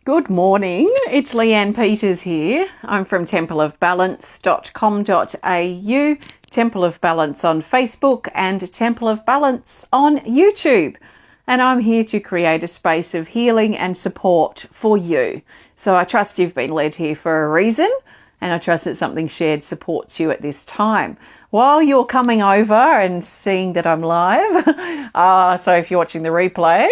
Good morning, it's Leanne Peters here. I'm from templeofbalance.com.au, Temple of Balance on Facebook and Temple of Balance on YouTube. And I'm here to create a space of healing and support for you. So I trust you've been led here for a reason, and I trust that something shared supports you at this time. While you're coming over and seeing that I'm live, so if you're watching the replay,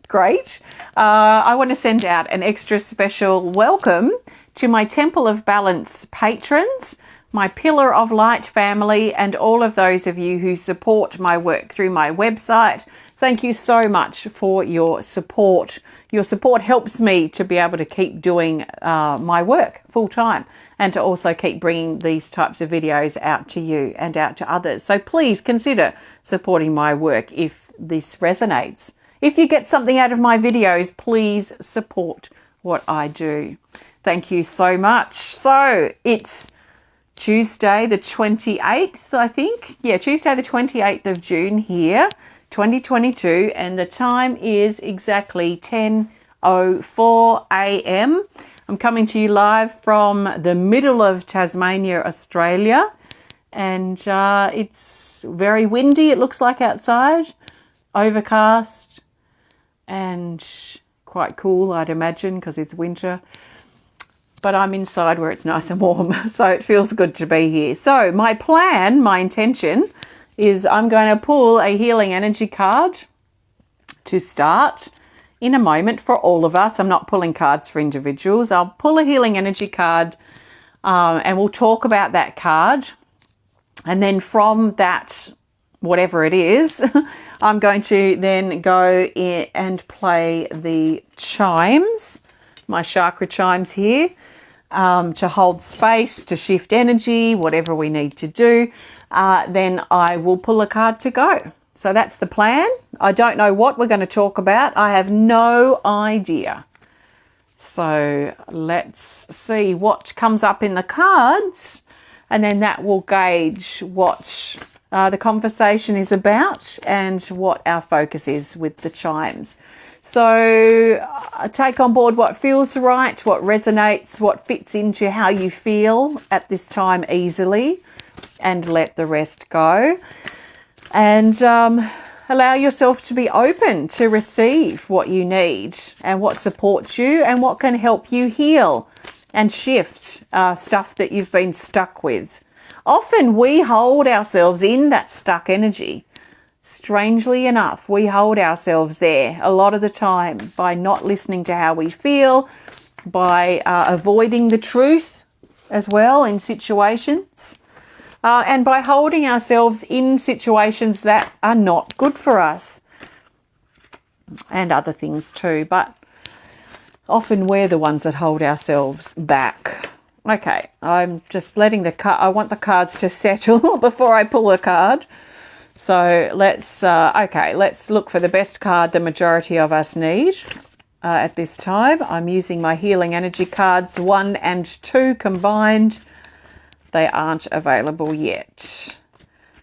great. I want to send out an extra special welcome to my Temple of Balance patrons, my Pillar of Light family, and all of those of you who support my work through my website. Thank you so much for your support. Your support helps me to be able to keep doing my work full time and to also keep bringing these types of videos out to you and out to others. So please consider supporting my work if this resonates. If you get something out of my videos, please support what I do. Thank you so much. So it's Tuesday the 28th, I think. Yeah, Tuesday the 28th of June here, 2022, and the time is exactly 10:04 a.m. I'm coming to you live from the middle of Tasmania, Australia, and it's very windy, it looks like outside, overcast, and quite cool, I'd imagine, because it's winter. But I'm inside where it's nice and warm, so it feels good to be here. So my plan, my intention, is I'm going to pull a healing energy card to start in a moment for all of us. I'm not pulling cards for individuals. I'll pull a healing energy card and we'll talk about that card. And then from that, whatever it is, I'm going to then go in and play the chimes, my chakra chimes here, to hold space, to shift energy, whatever we need to do. Then I will pull a card to go. So that's the plan. I don't know what we're going to talk about. I have no idea. So let's see what comes up in the cards, and then that will gauge what the conversation is about and what our focus is with the chimes. So take on board what feels right, what resonates, what fits into how you feel at this time easily, and let the rest go. And allow yourself to be open to receive what you need and what supports you and what can help you heal and shift stuff that you've been stuck with. Often we hold ourselves in that stuck energy. Strangely enough, we hold ourselves there a lot of the time by not listening to how we feel, by avoiding the truth as well in situations, and by holding ourselves in situations that are not good for us, and other things too. But often we're the ones that hold ourselves back. Okay, I'm just letting I want the cards to settle before I pull a card. So let's look for the best card the majority of us need at this time. I'm using my healing energy cards 1 and 2 combined. They aren't available yet.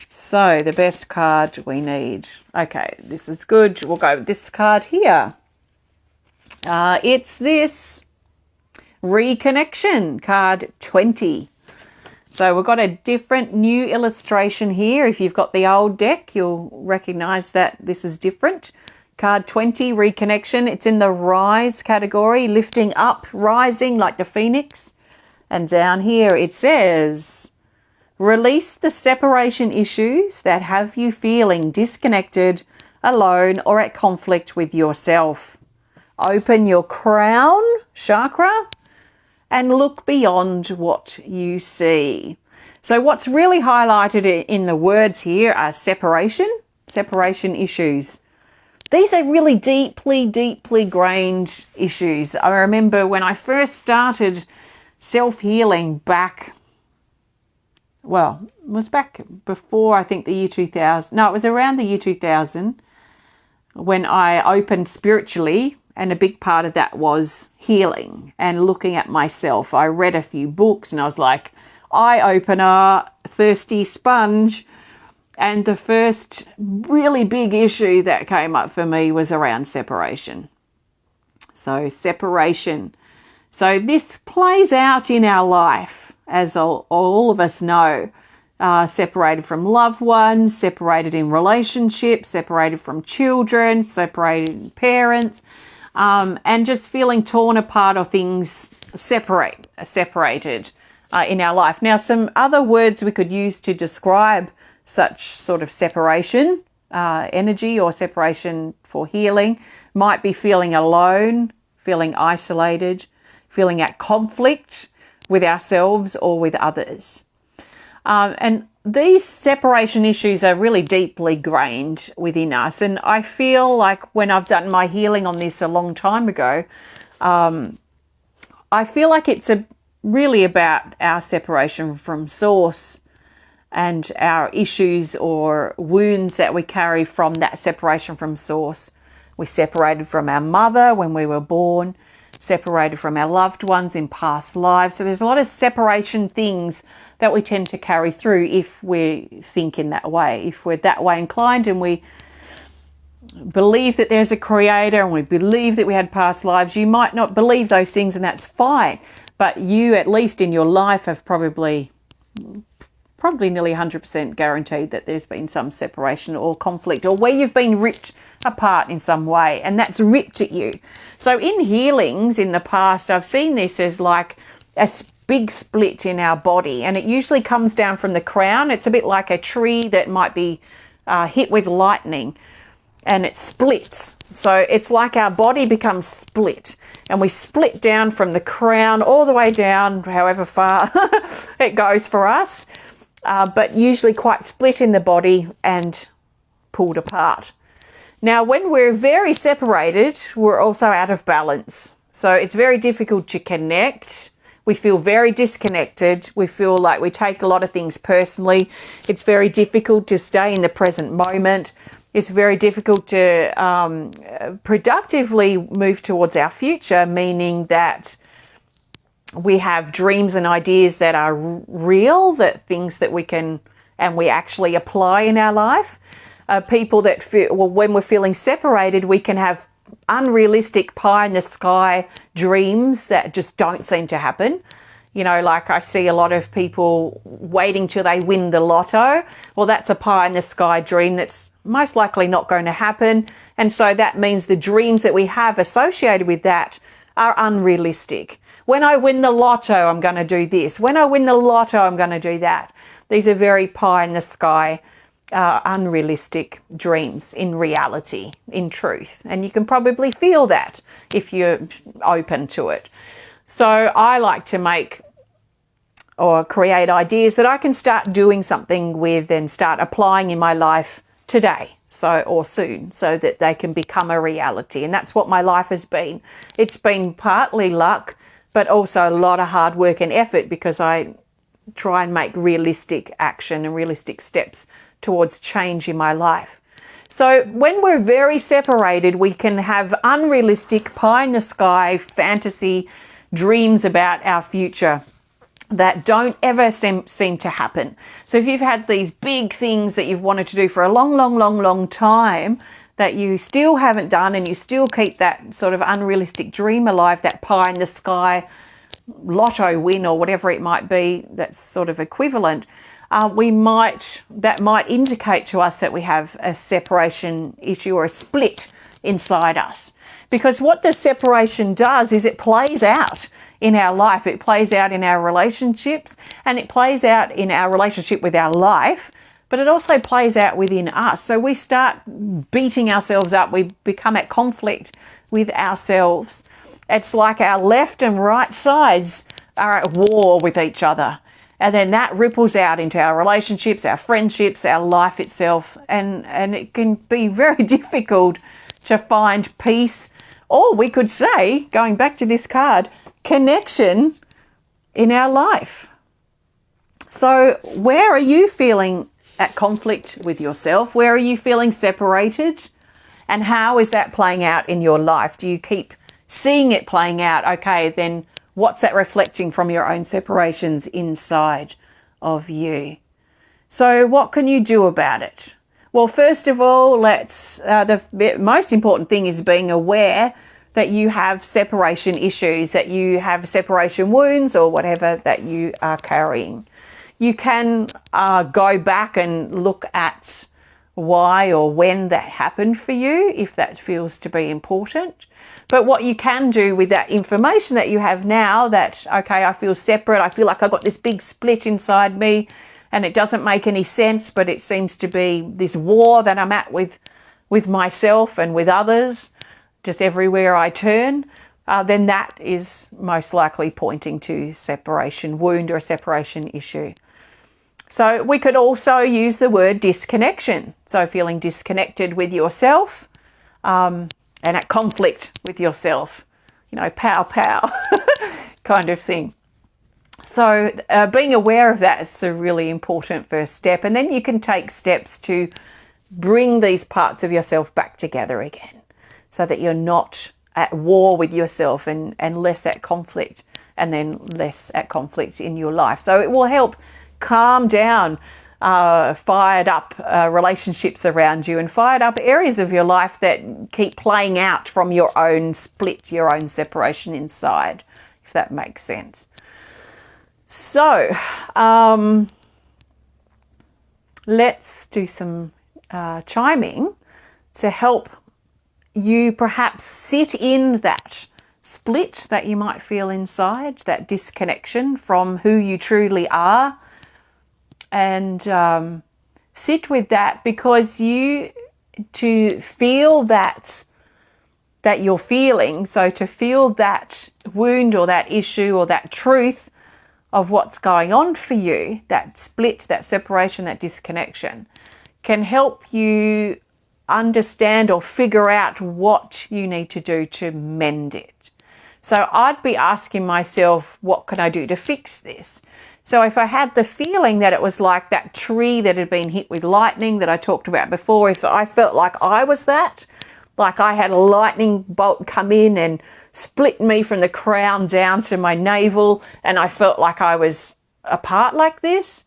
So the best card we need. Okay, this is good. We'll go with this card here. It's this Reconnection, card 20. So we've got a different new illustration here. If you've got the old deck, you'll recognise that this is different. Card 20, Reconnection. It's in the rise category, lifting up, rising like the phoenix. And down here it says, release the separation issues that have you feeling disconnected, alone, or at conflict with yourself. Open your crown chakra and look beyond what you see. So what's really highlighted in the words here are separation issues. These are really deeply grained issues. I remember when I first started self-healing it was back before, I think, the year 2000. No, it was around the year 2000 when I opened spiritually. And a big part of that was healing and looking at myself. I read a few books and I was like, eye opener, thirsty sponge. And the first really big issue that came up for me was around separation. So separation. So this plays out in our life, as all of us know. Separated from loved ones, separated in relationships, separated from children, separated parents, and just feeling torn apart or things separated in our life. Now, some other words we could use to describe such sort of separation, energy or separation for healing, might be feeling alone, feeling isolated, feeling at conflict with ourselves or with others. And these separation issues are really deeply grained within us. And I feel like when I've done my healing on this a long time ago, I feel like it's really about our separation from source and our issues or wounds that we carry from that separation from source. We separated from our mother when we were born, separated from our loved ones in past lives. So there's a lot of separation things that we tend to carry through if we think in that way. If we're that way inclined and we believe that there's a creator and we believe that we had past lives, you might not believe those things, and that's fine. But you, at least in your life, have probably nearly 100% guaranteed that there's been some separation or conflict, or where you've been ripped apart in some way, and that's ripped at you. So in healings in the past, I've seen this as like a big split in our body, and it usually comes down from the crown. It's a bit like a tree that might be hit with lightning, and it splits. So it's like our body becomes split, and we split down from the crown all the way down, however far it goes for us, but usually quite split in the body and pulled apart. Now, when we're very separated, we're also out of balance. So it's very difficult to connect. We feel very disconnected. We feel like we take a lot of things personally. It's very difficult to stay in the present moment. It's very difficult to productively move towards our future, meaning that we have dreams and ideas that are real, that things that we can and we actually apply in our life. People that feel, well, when we're feeling separated, we can have unrealistic pie in the sky dreams that just don't seem to happen. You know, like I see a lot of people waiting till they win the lotto. Well, that's a pie in the sky dream that's most likely not going to happen. And so that means the dreams that we have associated with that are unrealistic. When I win the lotto, I'm going to do this. When I win the lotto, I'm going to do that. These are very pie in the sky, unrealistic dreams in reality, in truth. And you can probably feel that if you're open to it. So I like to make or create ideas that I can start doing something with and start applying in my life today, or soon, so that they can become a reality. And that's what my life has been. It's been partly luck, but also a lot of hard work and effort, because I try and make realistic action and realistic steps towards change in my life. So when we're very separated, we can have unrealistic pie in the sky fantasy dreams about our future that don't ever seem to happen. So if you've had these big things that you've wanted to do for a long time that you still haven't done, and you still keep that sort of unrealistic dream alive, that pie in the sky lotto win or whatever it might be, that's sort of equivalent, that might indicate to us that we have a separation issue or a split inside us. Because what the separation does is it plays out in our life. It plays out in our relationships, and it plays out in our relationship with our life, but it also plays out within us. So we start beating ourselves up. We become at conflict with ourselves. It's like our left and right sides are at war with each other. And then that ripples out into our relationships, our friendships, our life itself. And it can be very difficult to find peace, or we could say, going back to this card, connection in our life. So where are you feeling at conflict with yourself? Where are you feeling separated? And how is that playing out in your life? Do you keep seeing it playing out? Okay, then what's that reflecting from your own separations inside of you? So what can you do about it? Well, first of all, the most important thing is being aware that you have separation issues, that you have separation wounds or whatever that you are carrying. You can go back and look at why or when that happened for you, if that feels to be important. But what you can do with that information that you have now, that, okay, I feel separate, I feel like I've got this big split inside me and it doesn't make any sense, but it seems to be this war that I'm at with myself and with others, just everywhere I turn, then that is most likely pointing to separation wound or a separation issue. So we could also use the word disconnection. So feeling disconnected with yourself and at conflict with yourself, pow, pow kind of thing. So being aware of that is a really important first step. And then you can take steps to bring these parts of yourself back together again so that you're not at war with yourself and less at conflict, and then less at conflict in your life. So it will help calm down fired up relationships around you and fired up areas of your life that keep playing out from your own split, your own separation inside, if that makes sense. So let's do some chiming to help you perhaps sit in that split that you might feel inside, that disconnection from who you truly are, and sit with that, because to feel that you're feeling, so to feel that wound or that issue or that truth of what's going on for you, that split, that separation, that disconnection, can help you understand or figure out what you need to do to mend it. So I'd be asking myself, what can I do to fix this? So if I had the feeling that it was like that tree that had been hit with lightning that I talked about before, if I felt like I was that, like I had a lightning bolt come in and split me from the crown down to my navel, and I felt like I was apart like this,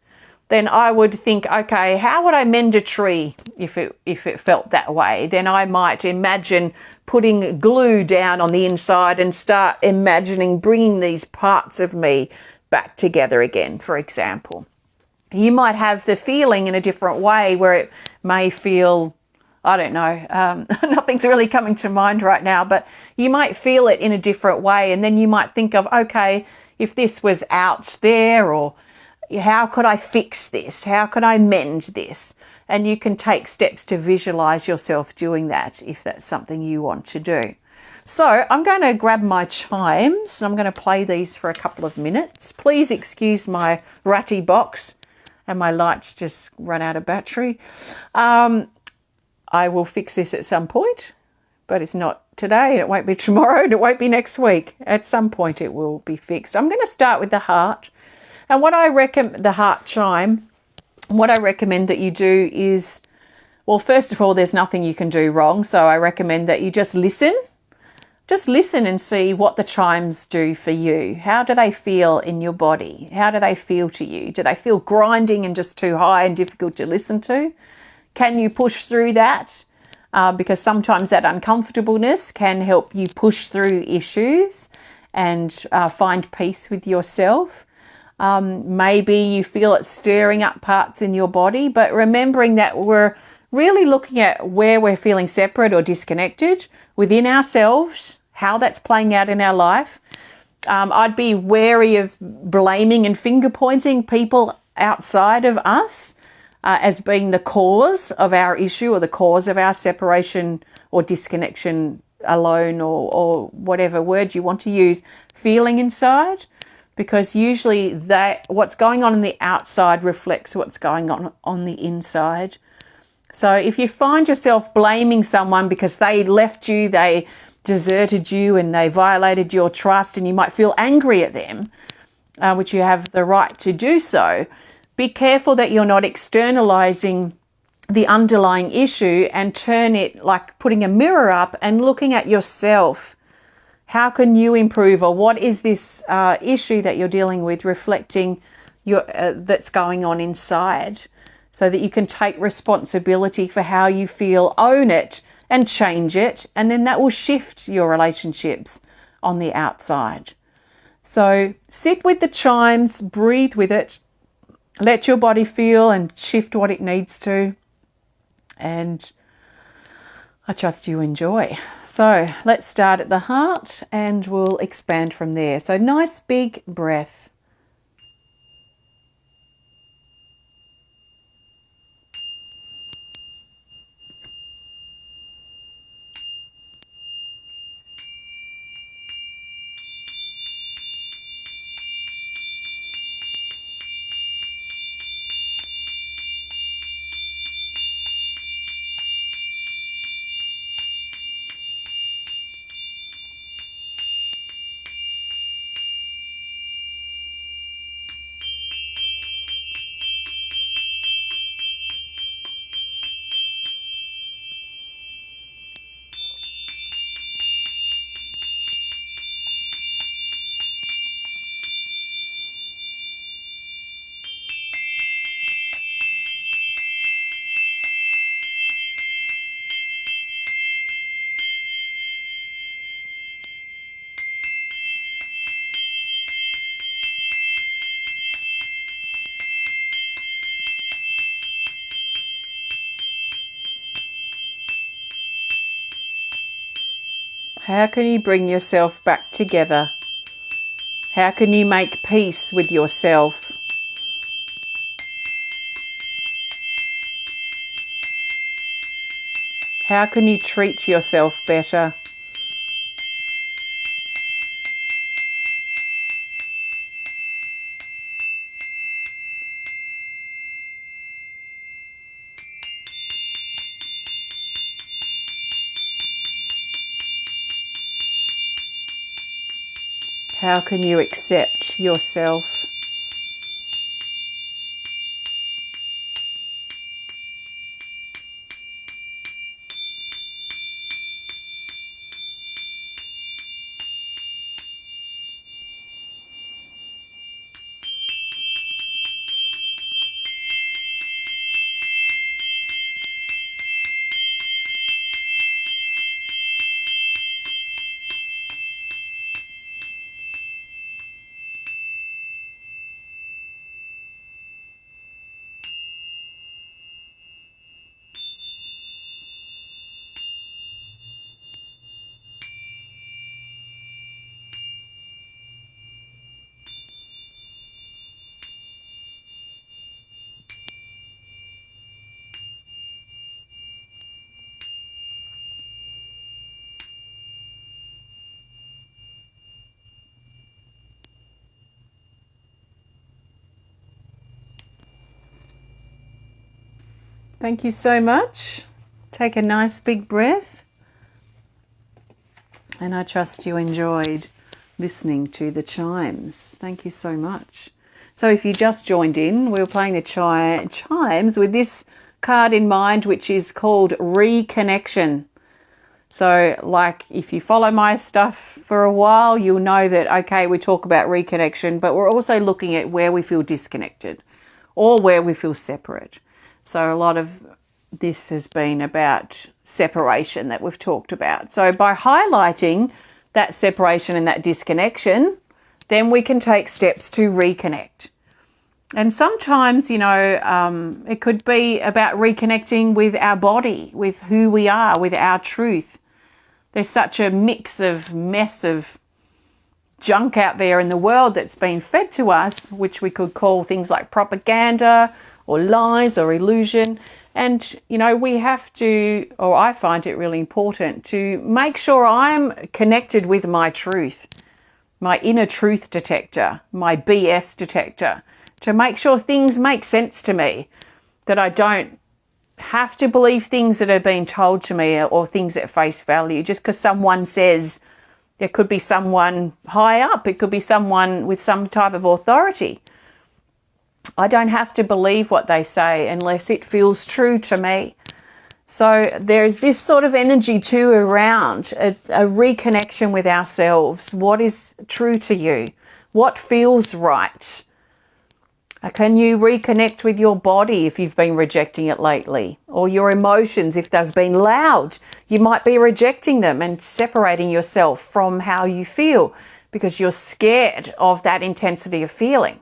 then I would think, okay, how would I mend a tree if it felt that way? Then I might imagine putting glue down on the inside and start imagining bringing these parts of me back together again, for example. You might have the feeling in a different way where it may feel, I don't know, nothing's really coming to mind right now, but you might feel it in a different way, and then you might think of, okay, if this was out there, or how could I fix this? How could I mend this? And you can take steps to visualize yourself doing that if that's something you want to do. So I'm going to grab my chimes and I'm going to play these for a couple of minutes. Please excuse my ratty box and my lights just run out of battery. I will fix this at some point, but it's not today, and it won't be tomorrow, and it won't be next week. At some point it will be fixed. I'm going to start with the heart. And what I recommend, the heart chime, what I recommend that you do is, well, first of all, there's nothing you can do wrong. So I recommend that you just listen. Just listen and see what the chimes do for you. How do they feel in your body? How do they feel to you? Do they feel grinding and just too high and difficult to listen to? Can you push through that? Because sometimes that uncomfortableness can help you push through issues and find peace with yourself. Maybe you feel it stirring up parts in your body, but remembering that we're really looking at where we're feeling separate or disconnected within ourselves, how that's playing out in our life. I'd be wary of blaming and finger pointing people outside of us as being the cause of our issue or the cause of our separation or disconnection alone, or whatever word you want to use, feeling inside. Because usually what's going on the outside reflects what's going on the inside. So if you find yourself blaming someone because they left you, they deserted you, and they violated your trust, and you might feel angry at them, which you have the right to do so, be careful that you're not externalizing the underlying issue and turn it like putting a mirror up and looking at yourself. How can you improve, or what is this issue that you're dealing with reflecting that's going on inside, so that you can take responsibility for how you feel, own it, and change it, and then that will shift your relationships on the outside. So sit with the chimes, breathe with it, let your body feel and shift what it needs to, and I trust you enjoy. So let's start at the heart and we'll expand from there. So nice big breath. How can you bring yourself back together? How can you make peace with yourself? How can you treat yourself better? How can you accept yourself? Thank you so much. Take a nice big breath. And I trust you enjoyed listening to the chimes. Thank you so much. So if you just joined in, we were playing the chimes with this card in mind, which is called Reconnection. So like if you follow my stuff for a while, you'll know that, okay, we talk about reconnection, but we're also looking at where we feel disconnected or where we feel separate. So a lot of this has been about separation that we've talked about. So by highlighting that separation and that disconnection, then we can take steps to reconnect. And sometimes, it could be about reconnecting with our body, with who we are, with our truth. There's such a mess of junk out there in the world that's been fed to us, which we could call things like propaganda or lies or illusion. And, we have to, or I find it really important to make sure I'm connected with my truth, my inner truth detector, my BS detector, to make sure things make sense to me, that I don't have to believe things that are being told to me or things at face value just because someone says. There could be someone high up, it could be someone with some type of authority. I don't have to believe what they say unless it feels true to me. So there's this sort of energy too around a reconnection with ourselves. What is true to you? What feels right? Can you reconnect with your body if you've been rejecting it lately? Or your emotions, if they've been loud, you might be rejecting them and separating yourself from how you feel because you're scared of that intensity of feeling.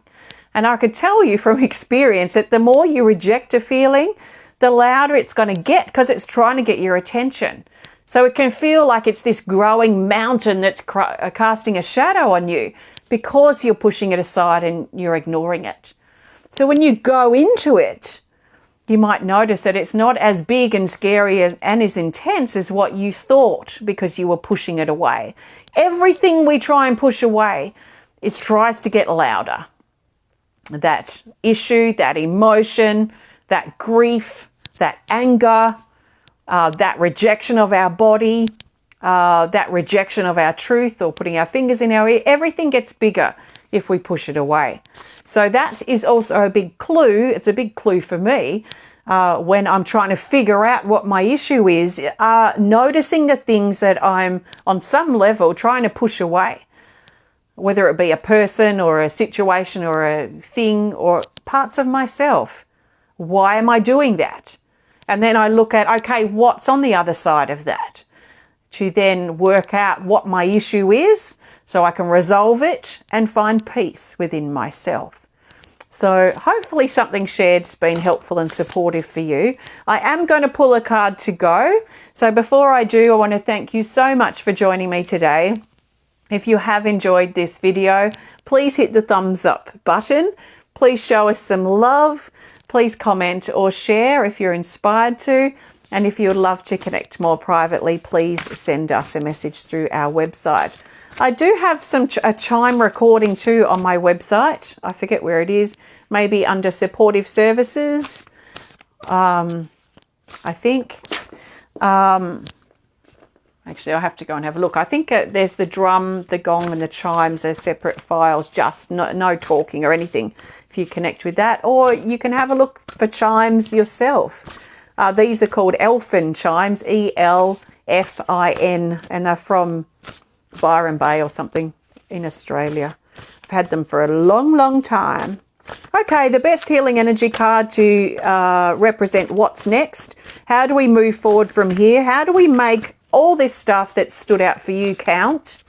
And I could tell you from experience that the more you reject a feeling, the louder it's going to get because it's trying to get your attention. So it can feel like it's this growing mountain that's casting a shadow on you because you're pushing it aside and you're ignoring it. So when you go into it, you might notice that it's not as big and scary and as intense as what you thought because you were pushing it away. Everything we try and push away, it tries to get louder. That issue, that emotion, that grief, that anger, that rejection of our body, that rejection of our truth or putting our fingers in our ear, everything gets bigger if we push it away. So that is also a big clue. It's a big clue for me when I'm trying to figure out what my issue is, noticing the things that I'm on some level trying to push away, whether it be a person or a situation or a thing or parts of myself. Why am I doing that? And then I look at, okay, what's on the other side of that? To then work out what my issue is so I can resolve it and find peace within myself. So hopefully something shared's been helpful and supportive for you. I am going to pull a card to go. So before I do, I want to thank you so much for joining me today. If you have enjoyed this video, please hit the thumbs up button. Please show us some love. Please comment or share if you're inspired to. And if you'd love to connect more privately, please send us a message through our website. I do have a chime recording too on my website. I forget where it is. Maybe under supportive services, I think. Actually, I'll have to go and have a look. I think there's the drum, the gong and the chimes are separate files, just no talking or anything if you connect with that. Or you can have a look for chimes yourself. These are called Elfin chimes, ELFIN, and they're from Byron Bay or something in Australia. I've had them for a long, long time. Okay, the best healing energy card to represent what's next. How do we move forward from here? How do we make all this stuff that stood out for you count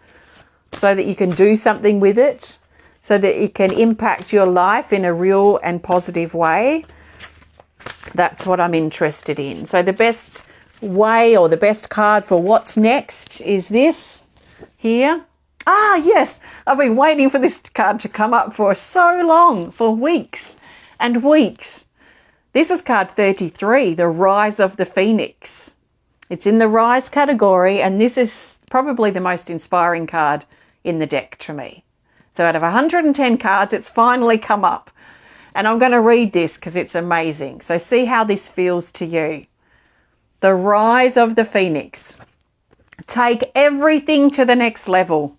so that you can do something with it, so that it can impact your life in a real and positive way? That's what I'm interested in. So the best way or the best card for what's next is this here. Ah, yes, I've been waiting for this card to come up for so long, for weeks and weeks. This is card 33, the Rise of the Phoenix. It's in the Rise category, and this is probably the most inspiring card in the deck to me. So out of 110 cards, it's finally come up. And I'm going to read this because it's amazing. So see how this feels to you. The Rise of the Phoenix. Take everything to the next level.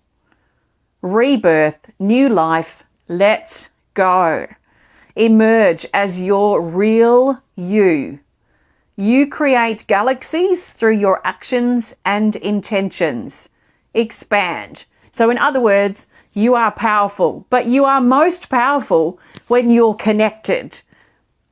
Rebirth, new life, let go. Emerge as your real you. You create galaxies through your actions and intentions. Expand. So in other words, you are powerful, but you are most powerful when you're connected,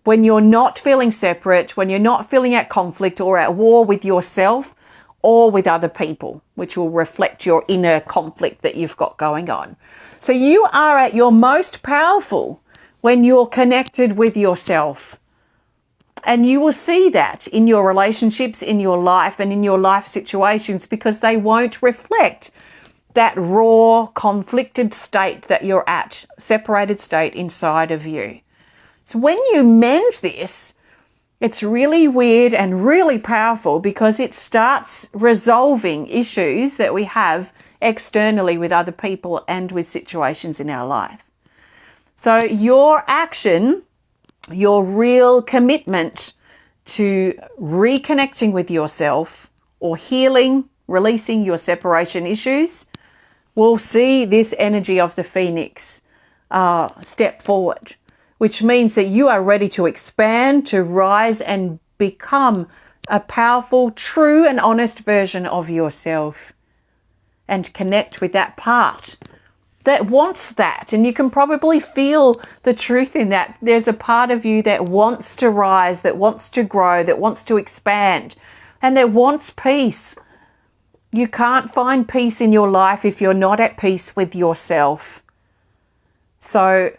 when you're not feeling separate, when you're not feeling at conflict or at war with yourself or with other people, which will reflect your inner conflict that you've got going on. So you are at your most powerful when you're connected with yourself. And you will see that in your relationships, in your life and in your life situations, because they won't reflect that raw, conflicted state that you're at, separated state inside of you. So when you mend this, it's really weird and really powerful because it starts resolving issues that we have externally with other people and with situations in our life. So your action, your real commitment to reconnecting with yourself or healing, releasing your separation issues, will see this energy of the Phoenix step forward, which means that you are ready to expand, to rise and become a powerful, true and honest version of yourself and connect with that part that wants that. And you can probably feel the truth in that. There's a part of you that wants to rise, that wants to grow, that wants to expand, and that wants peace. You can't find peace in your life if you're not at peace with yourself. So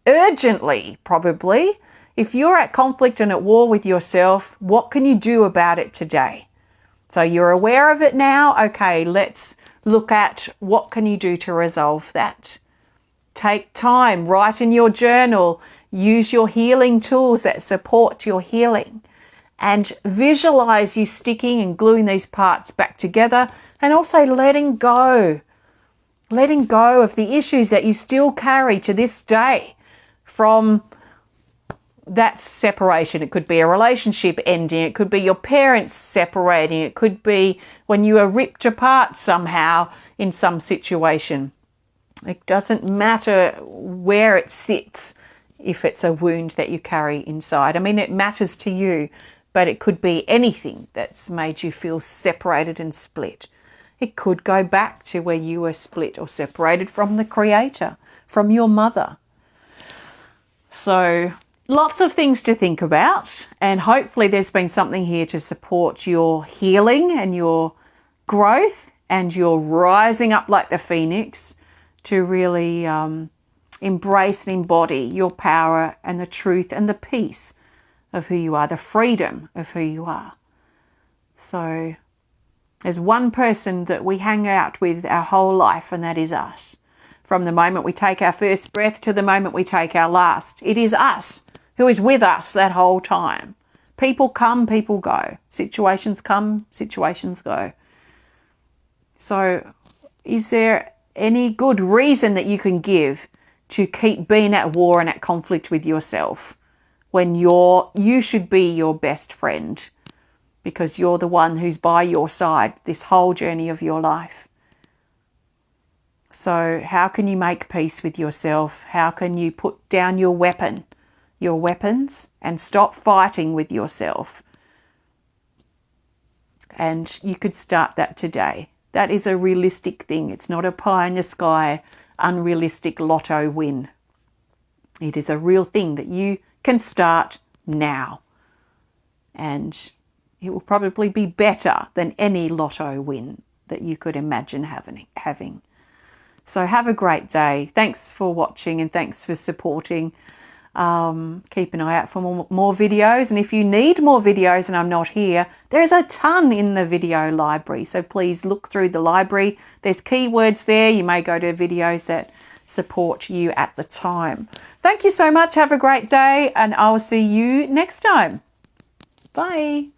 urgently, probably, if you're at conflict and at war with yourself, what can you do about it today? So you're aware of it now. Okay, let's look at what can you do to resolve that. Take time, write in your journal, use your healing tools that support your healing, and visualize you sticking and gluing these parts back together, and also letting go of the issues that you still carry to this day from that separation. It could be a relationship ending, it could be your parents separating, it could be when you were ripped apart somehow in some situation. It doesn't matter where it sits if it's a wound that you carry inside. I mean, it matters to you, but it could be anything that's made you feel separated and split. It could go back to where you were split or separated from the Creator, from your mother. So lots of things to think about, and hopefully there's been something here to support your healing and your growth and your rising up like the phoenix to really embrace and embody your power and the truth and the peace of who you are, the freedom of who you are. So there's one person that we hang out with our whole life, and that is us. From the moment we take our first breath to the moment we take our last, it is us who is with us that whole time. People come, people go. Situations come, situations go. So is there any good reason that you can give to keep being at war and at conflict with yourself when you should be your best friend, because you're the one who's by your side this whole journey of your life? So how can you make peace with yourself? How can you put down your weapons, and stop fighting with yourself? And you could start that today. That is a realistic thing. It's not a pie in the sky, unrealistic lotto win. It is a real thing that you can start now. And it will probably be better than any lotto win that you could imagine having. So have a great day. Thanks for watching, and thanks for supporting. Keep an eye out for more videos, and if you need more videos and I'm not here, there's a ton in the video library, so please look through the library. There's keywords there. You may go to videos that support you at the time. Thank you so much. Have a great day, and I'll see you next time. Bye.